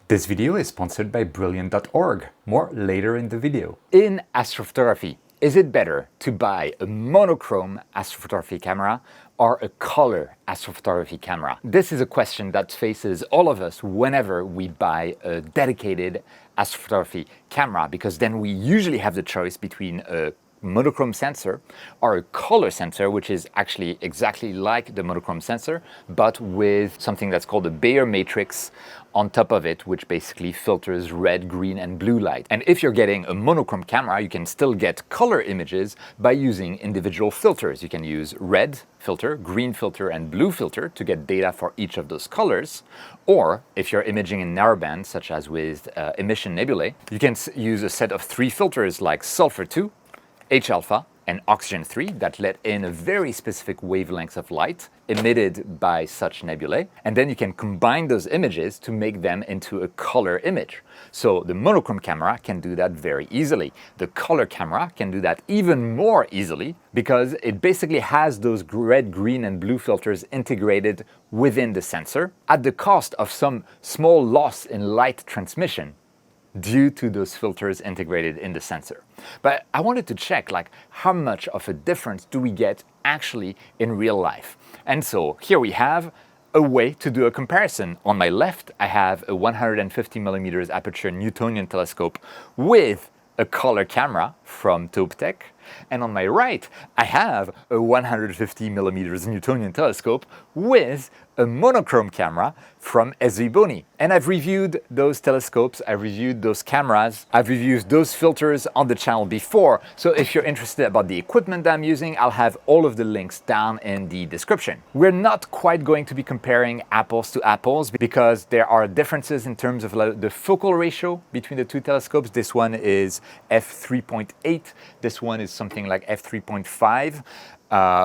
This video is sponsored by Brilliant.org. More later in the video. In astrophotography, is it better to buy a monochrome astrophotography camera or a color astrophotography camera? This is a question that faces all of us whenever we buy a dedicated astrophotography camera, because then we usually have the choice between a monochrome sensor or a color sensor, which is actually exactly like the monochrome sensor, but with something that's called a Bayer matrix on top of it, which basically filters red, green, and blue light. And if you're getting a monochrome camera, you can still get color images by using individual filters. You can use red filter, green filter, and blue filter to get data for each of those colors. Or if you're imaging in narrowband, such as with emission nebulae, you can use a set of 3 filters like sulfur 2, H-alpha, and oxygen 3 that let in a very specific wavelength of light emitted by such nebulae. And then you can combine those images to make them into a color image. So the monochrome camera can do that very easily. The color camera can do that even more easily because it basically has those red, green, and blue filters integrated within the sensor at the cost of some small loss in light transmission due to those filters integrated in the sensor. But I wanted to check how much of a difference do we get actually in real life. And so here we have a way to do a comparison. On my left, I have a 150 millimeters aperture Newtonian telescope with a color camera from TaupeTech. And on my right, I have a 150 millimeters Newtonian telescope with a monochrome camera from SV Boni. And I've reviewed those telescopes, I've reviewed those cameras, I've reviewed those filters on the channel before. So if you're interested about the equipment that I'm using, I'll have all of the links down in the description. We're not quite going to be comparing apples to apples because there are differences in terms of the focal ratio between the two telescopes. This one is f3.8, this one is something like f3.5.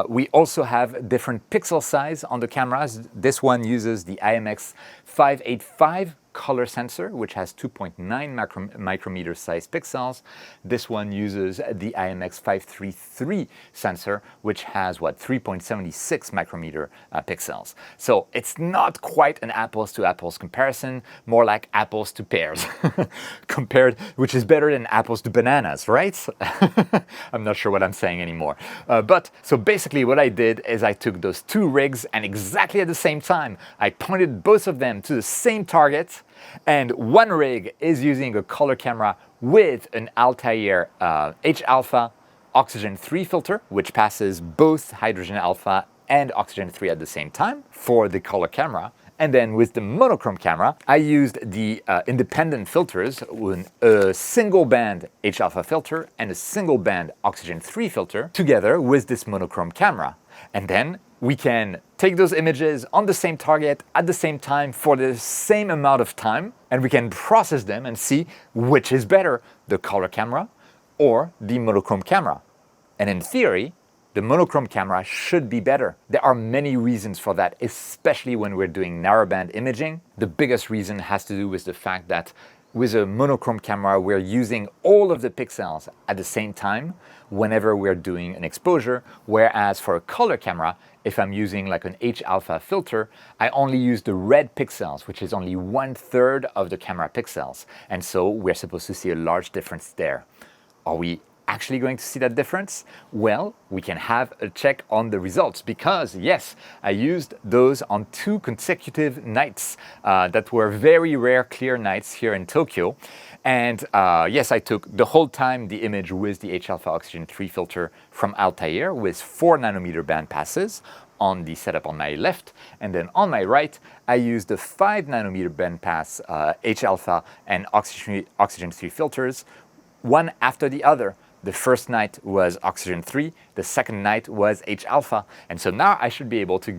We also have different pixel size on the cameras. This one uses the IMX585 color sensor, which has 2.9 micrometer size pixels. This one uses the IMX533 sensor, which has 3.76 micrometer pixels. So it's not quite an apples to apples comparison, more like apples to pears compared, which is better than apples to bananas, right? I'm not sure what I'm saying anymore. But so basically what I did is I took those 2 rigs and exactly at the same time, I pointed both of them to the same target. And one rig is using a color camera with an Altair H-alpha oxygen 3 filter, which passes both hydrogen alpha and oxygen 3 at the same time for the color camera. And then with the monochrome camera, I used the independent filters with a single band H-alpha filter and a single band oxygen 3 filter together with this monochrome camera. And then we can take those images on the same target at the same time for the same amount of time, and we can process them and see which is better, the color camera or the monochrome camera. And in theory, the monochrome camera should be better. There are many reasons for that, especially when we're doing narrowband imaging. The biggest reason has to do with the fact that with a monochrome camera, we're using all of the pixels at the same time whenever we're doing an exposure, whereas for a color camera, if I'm using an H-alpha filter, I only use the red pixels, which is only 1/3 of the camera pixels. And so we're supposed to see a large difference there. Are we actually going to see that difference? Well, we can have a check on the results because yes, I used those on 2 consecutive nights that were very rare clear nights here in Tokyo. And yes, I took the whole time the image with the H-alpha oxygen 3 filter from Altair with 4 nanometer band passes on the setup on my left. And then on my right, I used the 5 nanometer band pass H-alpha and oxygen 3 filters, one after the other. The first night was oxygen 3, the second night was H-alpha. And so now I should be able to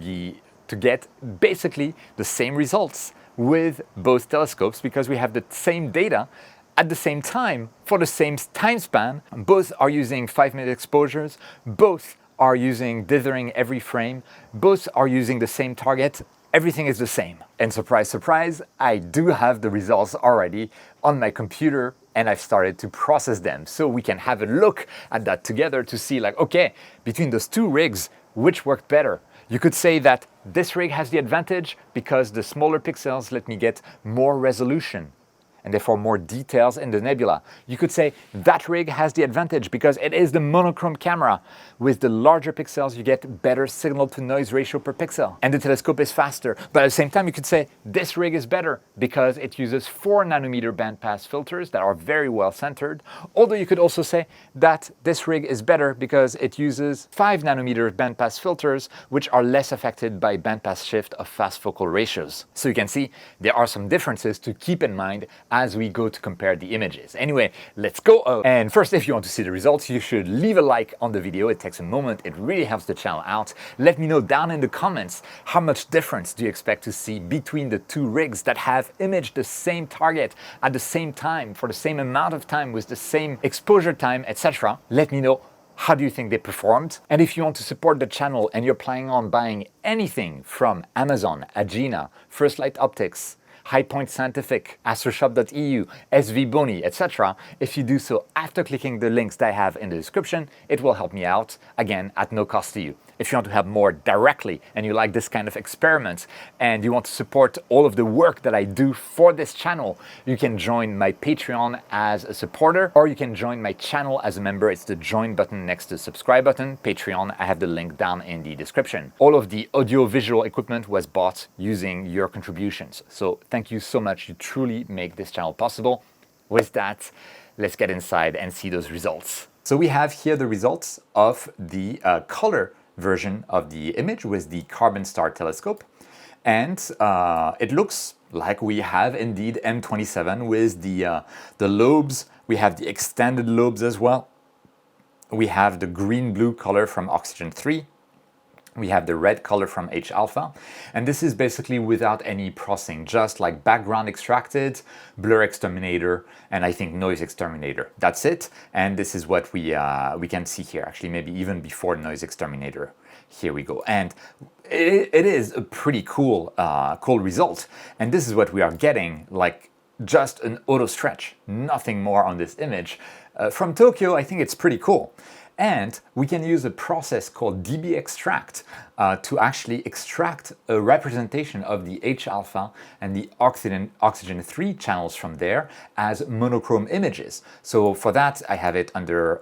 get basically the same results with both telescopes because we have the same data at the same time for the same time span. Both are using 5-minute exposures, both are using dithering every frame, both are using the same target. Everything is the same. And surprise, surprise, I do have the results already on my computer and I've started to process them. So we can have a look at that together to see okay, between those 2 rigs, which worked better? You could say that this rig has the advantage because the smaller pixels let me get more resolution and therefore more details in the nebula. You could say that rig has the advantage because it is the monochrome camera. With the larger pixels, you get better signal to noise ratio per pixel. And the telescope is faster. But at the same time, you could say this rig is better because it uses 4 nanometer bandpass filters that are very well centered. Although you could also say that this rig is better because it uses 5 nanometer bandpass filters, which are less affected by bandpass shift of fast focal ratios. So you can see there are some differences to keep in mind as we go to compare the images. Anyway, let's go. And first, if you want to see the results, you should leave a like on the video. It takes a moment. It really helps the channel out. Let me know down in the comments how much difference do you expect to see between the two rigs that have imaged the same target at the same time for the same amount of time with the same exposure time, etc. Let me know. How do you think they performed? And if you want to support the channel and you're planning on buying anything from Amazon, Agena, First Light Optics, High Point Scientific, astroshop.eu, SV Boni, etc. If you do so after clicking the links that I have in the description, it will help me out, again, at no cost to you. If you want to help more directly and you like this kind of experiments and you want to support all of the work that I do for this channel, you can join my Patreon as a supporter or you can join my channel as a member. It's the join button next to the subscribe button. Patreon, I have the link down in the description. All of the audio-visual equipment was bought using your contributions. So thank you so much. You truly make this channel possible. With that, let's get inside and see those results. So we have here the results of the color version of the image with the Carbon Star telescope, and it looks like we have indeed M27 with the lobes. We have the extended lobes as well. We have the green-blue color from Oxygen 3. We have the red color from H-alpha, and this is basically without any processing, just like background extracted, blur exterminator, and I think noise exterminator. That's it, and this is what we can see here, actually maybe even before noise exterminator. Here we go, and it is a pretty cool, cool result, and this is what we are getting, like just an auto stretch, nothing more on this image. From Tokyo, I think it's pretty cool. And we can use a process called DB extract to actually extract a representation of the H-alpha and the oxygen 3 channels from there as monochrome images. So for that, I have it under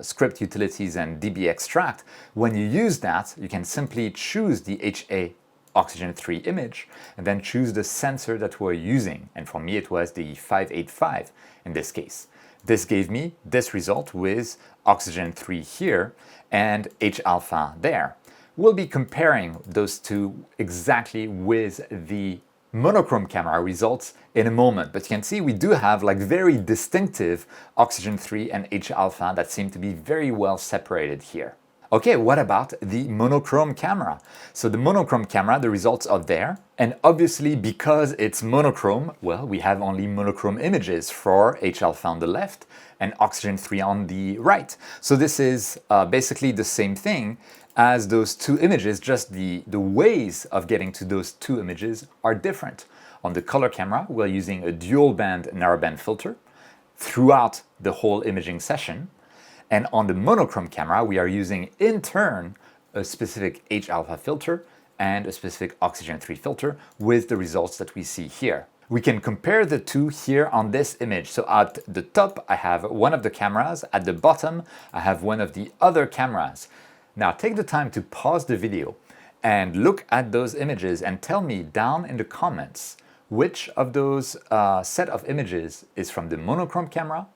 script utilities and DB extract. When you use that, you can simply choose the HA Oxygen 3 image and then choose the sensor that we're using. And for me, it was the 585 in this case. This gave me this result with Oxygen 3 here and H-alpha there. We'll be comparing those two exactly with the monochrome camera results in a moment, but you can see we do have like very distinctive Oxygen 3 and H-alpha that seem to be very well separated here. Okay, what about the monochrome camera? So the monochrome camera, the results are there. And obviously, because it's monochrome, well, we have only monochrome images for H-alpha on the left and Oxygen 3 on the right. So this is basically the same thing as those two images, just the ways of getting to those two images are different. On the color camera, we're using a dual band narrowband filter throughout the whole imaging session. And on the monochrome camera, we are using in turn a specific H-alpha filter and a specific Oxygen 3 filter with the results that we see here. We can compare the two here on this image. So at the top, I have one of the cameras. At the bottom, I have one of the other cameras. Now take the time to pause the video and look at those images and tell me down in the comments which of those set of images is from the monochrome camera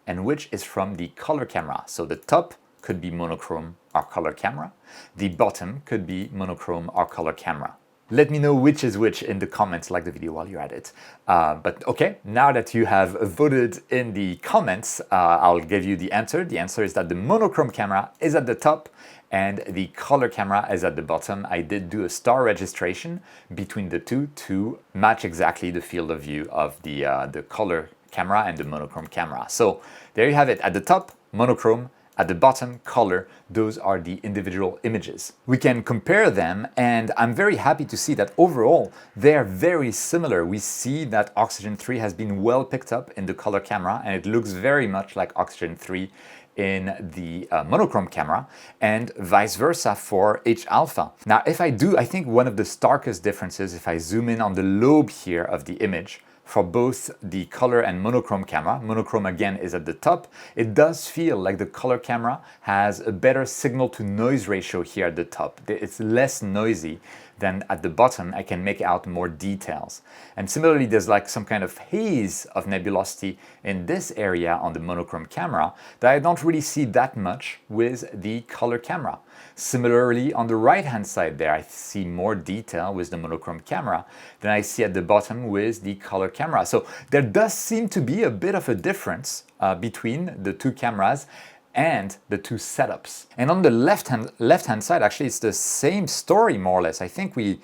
and which is from the color camera. So the top could be monochrome or color camera. The bottom could be monochrome or color camera. Let me know which is which in the comments, like the video while you're at it. But okay, now that you have voted in the comments, I'll give you the answer. The answer is that the monochrome camera is at the top and the color camera is at the bottom. I did do a star registration between the two to match exactly the field of view of the color camera and the monochrome camera. So there you have it. At the top, monochrome. At the bottom, color. Those are the individual images. We can compare them, and I'm very happy to see that overall they're very similar. We see that Oxygen 3 has been well picked up in the color camera, and it looks very much like Oxygen 3 in the monochrome camera, and vice versa for H-alpha. Now, I think one of the starkest differences, if I zoom in on the lobe here of the image, for both the color and monochrome camera. Monochrome again is at the top. It does feel like the color camera has a better signal to noise ratio here at the top. It's less noisy than at the bottom. I can make out more details. And similarly, there's like some kind of haze of nebulosity in this area on the monochrome camera that I don't really see that much with the color camera. Similarly, on the right-hand side there, I see more detail with the monochrome camera than I see at the bottom with the color camera. So there does seem to be a bit of a difference between the two cameras and the two setups. And on the left-hand side, actually, it's the same story, more or less. I think we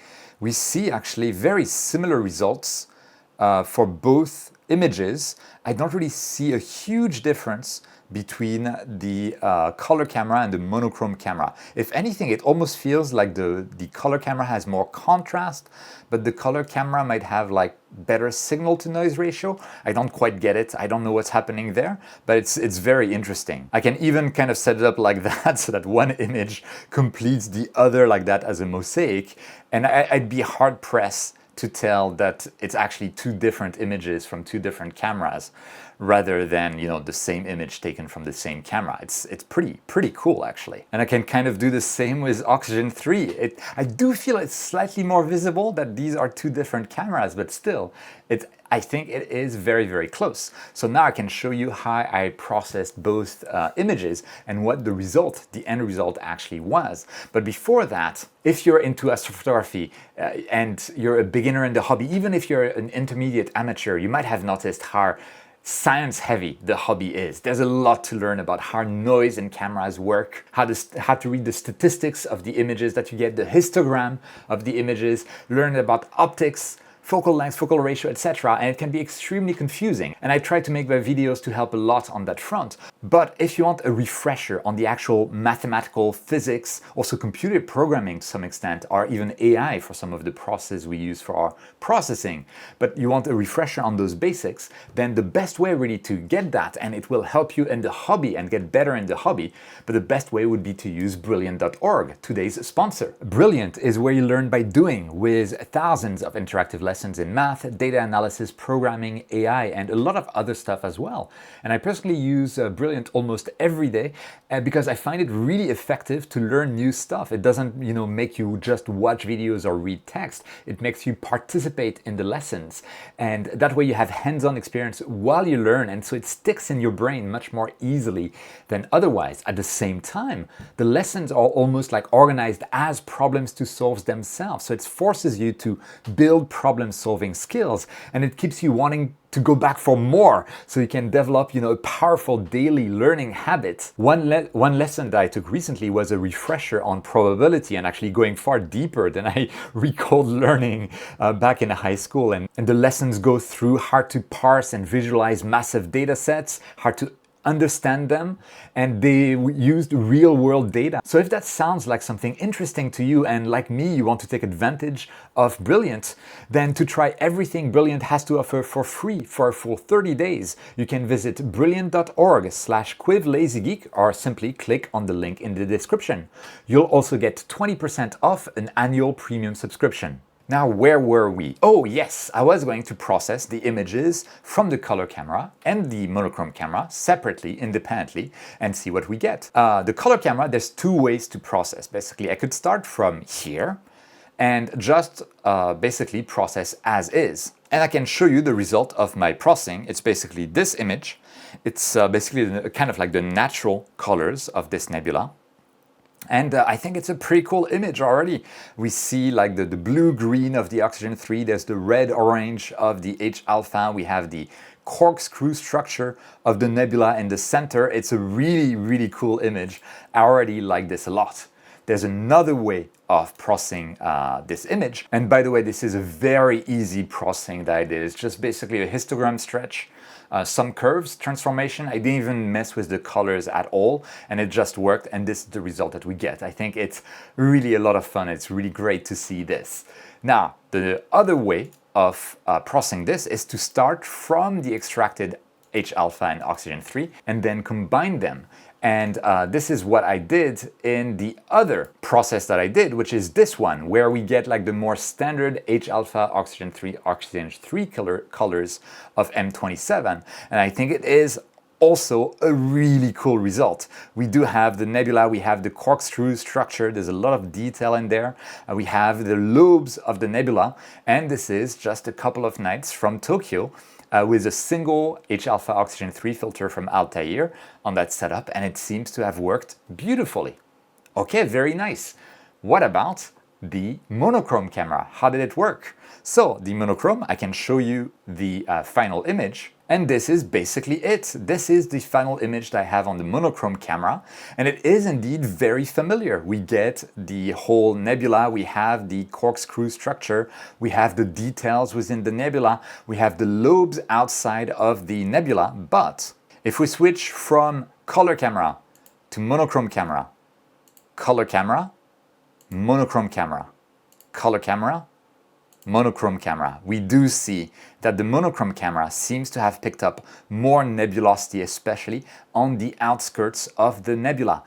see actually very similar results for both images. I don't really see a huge difference between the color camera and the monochrome camera. If anything, it almost feels like the color camera has more contrast, but the color camera might have like better signal to noise ratio. I don't quite get it. I don't know what's happening there, but it's very interesting. I can even kind of set it up like that so that one image completes the other like that as a mosaic, and I'd be hard pressed to tell that it's actually two different images from two different cameras rather than, you know, the same image taken from the same camera. It's pretty cool actually. And I can kind of do the same with Oxygen 3. I do feel it's slightly more visible that these are two different cameras, but still, I think it is very, very close. So now I can show you how I processed both images and what the end result actually was. But before that, if you're into astrophotography and you're a beginner in the hobby, even if you're an intermediate amateur, you might have noticed how science heavy the hobby is. There's a lot to learn about how noise and cameras work, how to read the statistics of the images that you get, the histogram of the images, learn about optics, focal length, focal ratio, etc. And it can be extremely confusing. And I try to make my videos to help a lot on that front. But if you want a refresher on the actual mathematical physics, also computer programming to some extent, or even AI for some of the processes we use for our processing, but you want a refresher on those basics, then the best way really to get that, and it will help you in the hobby and get better in the hobby, but the best way would be to use Brilliant.org, today's sponsor. Brilliant is where you learn by doing, with thousands of interactive lessons in math, data analysis, programming, AI, and a lot of other stuff as well. And I personally use Brilliant almost every day because I find it really effective to learn new stuff. It doesn't, make you just watch videos or read text. It makes you participate in the lessons. And that way you have hands-on experience while you learn, and so it sticks in your brain much more easily than otherwise. At the same time, the lessons are almost like organized as problems to solve themselves. So it forces you to build problem-solving skills, and it keeps you wanting to go back for more, so you can develop, a powerful daily learning habit. One lesson that I took recently was a refresher on probability, and actually going far deeper than I recalled learning back in high school. And the lessons go through how to parse and visualize massive data sets, how to understand them, and they used real world data. So if that sounds like something interesting to you, and like me, you want to take advantage of Brilliant, then to try everything Brilliant has to offer for free for a full 30 days, you can visit brilliant.org/quivlazygeek or simply click on the link in the description. You'll also get 20% off an annual premium subscription. Now, where were we? Oh yes, I was going to process the images from the color camera and the monochrome camera separately, independently, and see what we get. The color camera, there's two ways to process. Basically, I could start from here and just basically process as is. And I can show you the result of my processing. It's basically this image. It's basically kind of like the natural colors of this nebula. And I think it's a pretty cool image already. We see like the blue-green of the Oxygen 3, there's the red-orange of the H-alpha, we have the corkscrew structure of the nebula in the center. It's a really, really cool image. I already like this a lot. There's another way of processing this image. And by the way, this is a very easy processing that I did. It's just basically a histogram stretch, some curves, transformation. I didn't even mess with the colors at all, and it just worked, and this is the result that we get. I think it's really a lot of fun. It's really great to see this. Now, the other way of processing this is to start from the extracted H-alpha and Oxygen 3 and then combine them. And this is what I did in the other process that I did, which is this one, where we get like the more standard H-alpha, oxygen 3 colors of M27. And I think it is also a really cool result. We do have the nebula, we have the corkscrew structure, there's a lot of detail in there. We have the lobes of the nebula, and this is just a couple of nights from Tokyo with a single H-alpha oxygen 3 filter from Altair on that setup, and it seems to have worked beautifully. Okay, very nice. What about the monochrome camera? How did it work? So the monochrome, I can show you the final image, and this is basically it. This is the final image that I have on the monochrome camera, and it is indeed very familiar. We get the whole nebula, we have the corkscrew structure, we have the details within the nebula, we have the lobes outside of the nebula, but if we switch from color camera to monochrome camera, color camera, monochrome camera, color camera, monochrome camera, we do see that the monochrome camera seems to have picked up more nebulosity, especially on the outskirts of the nebula.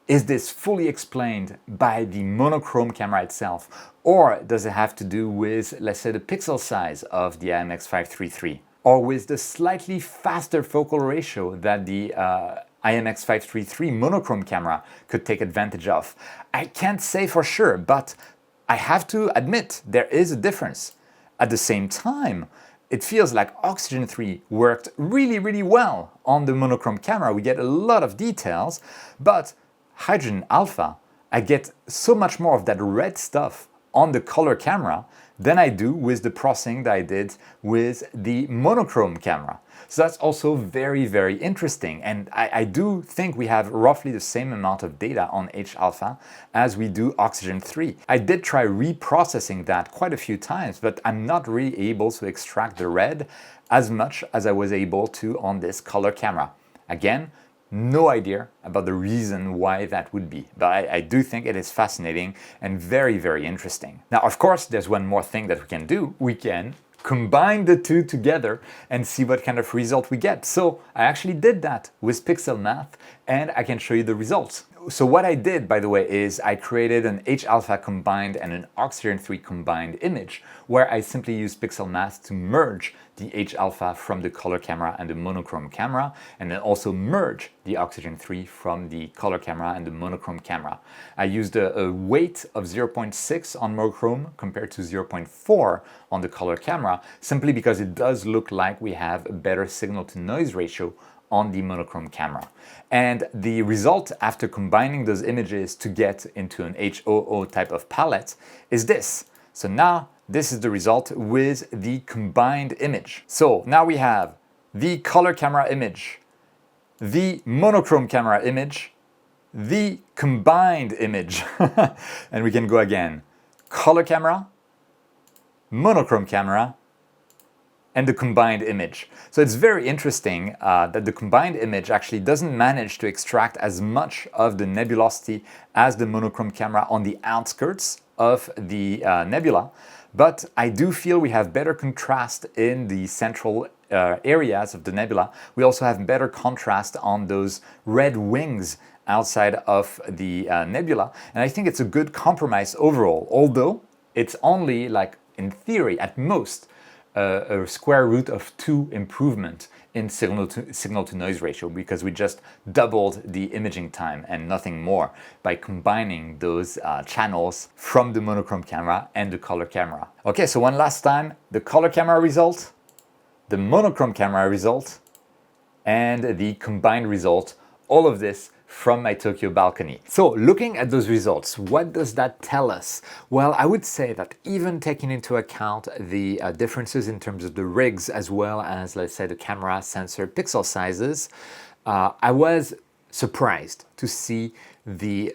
Is this fully explained by the monochrome camera itself, or does it have to do with, let's say, the pixel size of the IMX533, or with the slightly faster focal ratio that the IMX533 monochrome camera could take advantage of? I can't say for sure, but I have to admit there is a difference. At the same time, it feels like oxygen 3 worked really well on the monochrome camera. We get a lot of details, but hydrogen alpha, I get so much more of that red stuff on the color camera than I do with the processing that I did with the monochrome camera. So that's also very interesting, and I do think we have roughly the same amount of data on H-alpha as we do oxygen 3. I did try reprocessing that quite a few times, but I'm not really able to extract the red as much as I was able to on this color camera. Again, no idea about the reason why that would be, but I do think it is fascinating and very interesting. Now, of course, there's one more thing that we can do. We can combine the two together and see what kind of result we get. So I actually did that with Pixel Math, and I can show you the results. So what I did, by the way, is I created an H-alpha combined and an oxygen 3 combined image, where I simply used Pixel Math to merge the H-alpha from the color camera and the monochrome camera, and then also merge the oxygen 3 from the color camera and the monochrome camera. I used a weight of 0.6 on monochrome compared to 0.4 on the color camera, simply because it does look like we have a better signal to noise ratio on the monochrome camera. And the result after combining those images to get into an HOO type of palette is this. So now this is the result with the combined image. So now we have the color camera image, the monochrome camera image, the combined image. And we can go again. Color camera, monochrome camera, and the combined image. So it's very interesting that the combined image actually doesn't manage to extract as much of the nebulosity as the monochrome camera on the outskirts of the nebula, but I do feel we have better contrast in the central areas of the nebula. We also have better contrast on those red wings outside of the nebula, and I think it's a good compromise overall, although it's only, like, in theory at most, a square root of 2 improvement in signal to noise ratio, because we just doubled the imaging time and nothing more by combining those channels from the monochrome camera and the color camera. Okay, so one last time, the color camera result, the monochrome camera result, and the combined result, all of this from my Tokyo balcony. So looking at those results, what does that tell us? Well, I would say that even taking into account the differences in terms of the rigs, as well as, let's say, the camera sensor pixel sizes, I was surprised to see the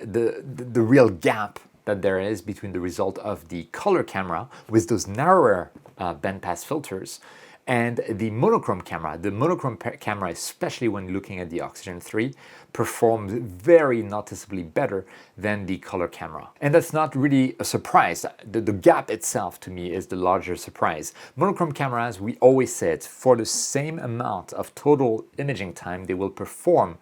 real gap that there is between the result of the color camera with those narrower bandpass filters and the monochrome camera. The monochrome camera, especially when looking at the oxygen 3, performs very noticeably better than the color camera. And that's not really a surprise. The gap itself, to me, is the larger surprise. Monochrome cameras, we always said, for the same amount of total imaging time, they will perform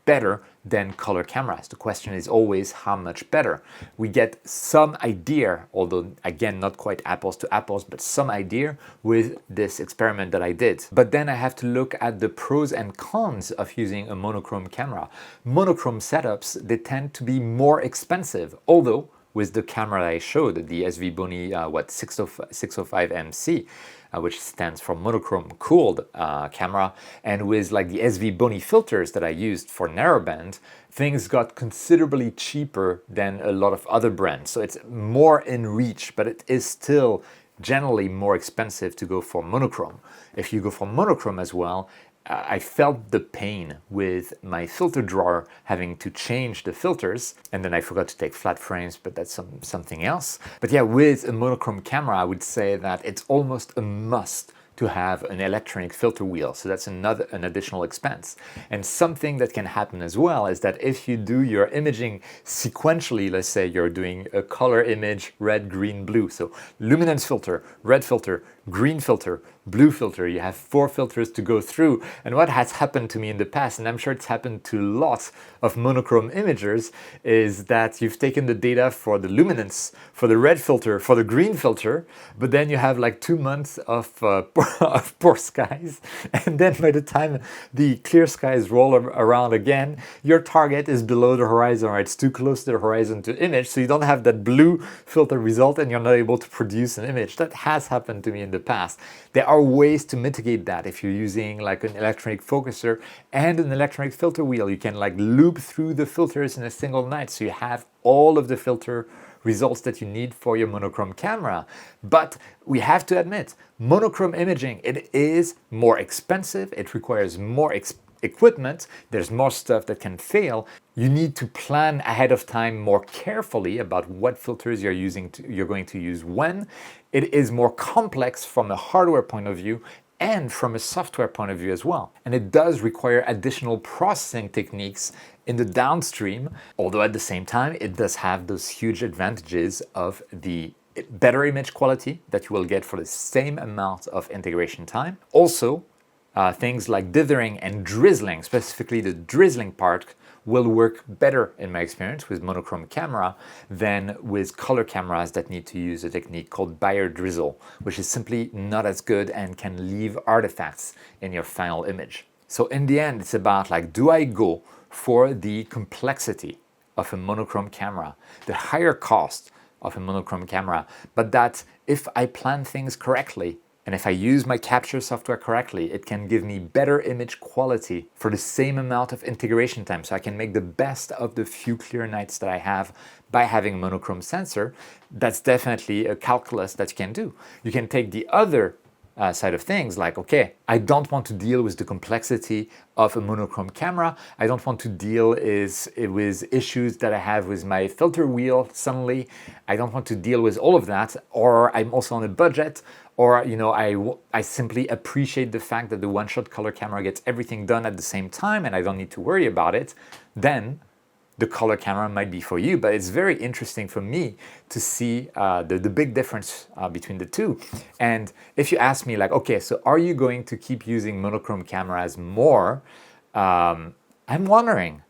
better than color cameras. The question is always how much better. We get some idea, although again not quite apples to apples, but some idea with this experiment that I did. But then I have to look at the pros and cons of using a monochrome camera. Monochrome setups, they tend to be more expensive, although with the camera I showed, the SV Boni 605 MC, which stands for monochrome cooled camera, and with like the SV Boni filters that I used for narrowband, things got considerably cheaper than a lot of other brands. So it's more in reach, but it is still generally more expensive to go for monochrome. If you go for monochrome as well, I felt the pain with my filter drawer having to change the filters, and then I forgot to take flat frames, but that's something else. But yeah, with a monochrome camera, I would say that it's almost a must to have an electronic filter wheel. So that's an additional expense. And something that can happen as well is that if you do your imaging sequentially, let's say you're doing a color image, red, green, blue. So luminance filter, red filter, green filter, blue filter. You have 4 filters to go through. And what has happened to me in the past, and I'm sure it's happened to lots of monochrome imagers, is that you've taken the data for the luminance, for the red filter, for the green filter, but then you have like 2 months of poor skies. And then by the time the clear skies roll around again, your target is below the horizon, or it's too close to the horizon to image. So you don't have that blue filter result and you're not able to produce an image. That has happened to me in the past. There are ways to mitigate that. If you're using like an electronic focuser and an electronic filter wheel, you can like loop through the filters in a single night. So you have all of the filter results that you need for your monochrome camera. But we have to admit, monochrome imaging, it is more expensive. It requires more equipment. There's more stuff that can fail. You need to plan ahead of time more carefully about what filters you're going to use when. It is more complex from a hardware point of view and from a software point of view as well. And it does require additional processing techniques in the downstream, although at the same time, it does have those huge advantages of the better image quality that you will get for the same amount of integration time. Also, things like dithering and drizzling, specifically the drizzling part, will work better in my experience with monochrome camera than with color cameras that need to use a technique called Bayer drizzle, which is simply not as good and can leave artifacts in your final image. So in the end, it's about like, do I go for the complexity of a monochrome camera, the higher cost of a monochrome camera, but that if I plan things correctly, and if I use my capture software correctly, it can give me better image quality for the same amount of integration time. So I can make the best of the few clear nights that I have by having a monochrome sensor. That's definitely a calculus that you can do. You can take the other side of things, like, okay, I don't want to deal with the complexity of a monochrome camera. I don't want to deal with issues that I have with my filter wheel suddenly. I don't want to deal with all of that, or I'm also on a budget, or I simply appreciate the fact that the one-shot color camera gets everything done at the same time and I don't need to worry about it. Then the color camera might be for you, but it's very interesting for me to see the big difference between the two. And if you ask me like, okay, so are you going to keep using monochrome cameras more? I'm wondering.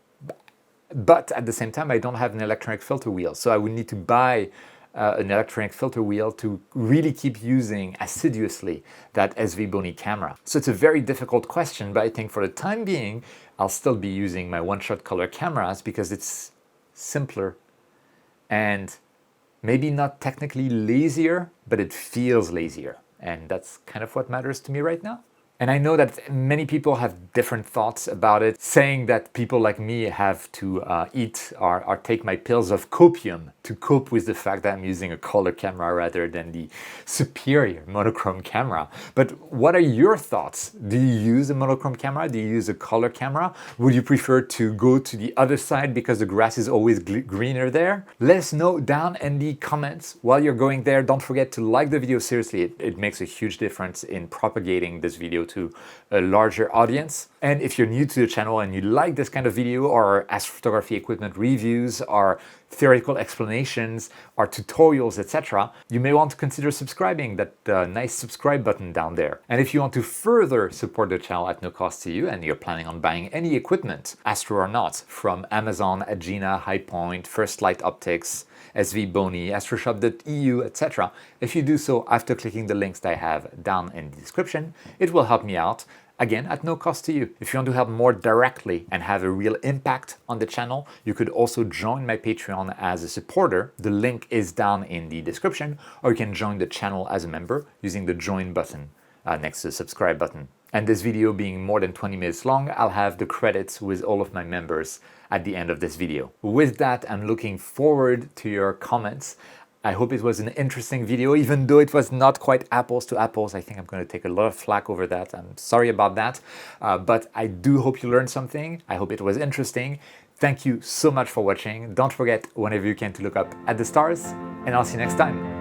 But at the same time, I don't have an electronic filter wheel, so I would need to buy an electronic filter wheel to really keep using assiduously that SV Boni camera. So it's a very difficult question, but I think for the time being, I'll still be using my one-shot color cameras because it's simpler and maybe not technically lazier, but it feels lazier. And that's kind of what matters to me right now. And I know that many people have different thoughts about it, saying that people like me have to eat or take my pills of copium to cope with the fact that I'm using a color camera rather than the superior monochrome camera. But what are your thoughts? Do you use a monochrome camera? Do you use a color camera? Would you prefer to go to the other side because the grass is always greener there? Let us know down in the comments. While you're going there, don't forget to like the video. Seriously, it makes a huge difference in propagating this video to a larger audience. And if you're new to the channel and you like this kind of video or astrophotography equipment reviews or theoretical explanations or tutorials, etc., you may want to consider subscribing, that nice subscribe button down there. And if you want to further support the channel at no cost to you and you're planning on buying any equipment, Astro or not, from Amazon, Agena, Highpoint, First Light Optics, SV Bony, astroshop.eu, etc. If you do so after clicking the links that I have down in the description, it will help me out, again, at no cost to you. If you want to help more directly and have a real impact on the channel, you could also join my Patreon as a supporter. The link is down in the description, or you can join the channel as a member using the join button next to the subscribe button. And this video being more than 20 minutes long, I'll have the credits with all of my members at the end of this video. With that, I'm looking forward to your comments. I hope it was an interesting video, even though it was not quite apples to apples. I think I'm going to take a lot of flack over that. I'm sorry about that. But I do hope you learned something. I hope it was interesting. Thank you so much for watching. Don't forget, whenever you can, to look up at the stars, and I'll see you next time.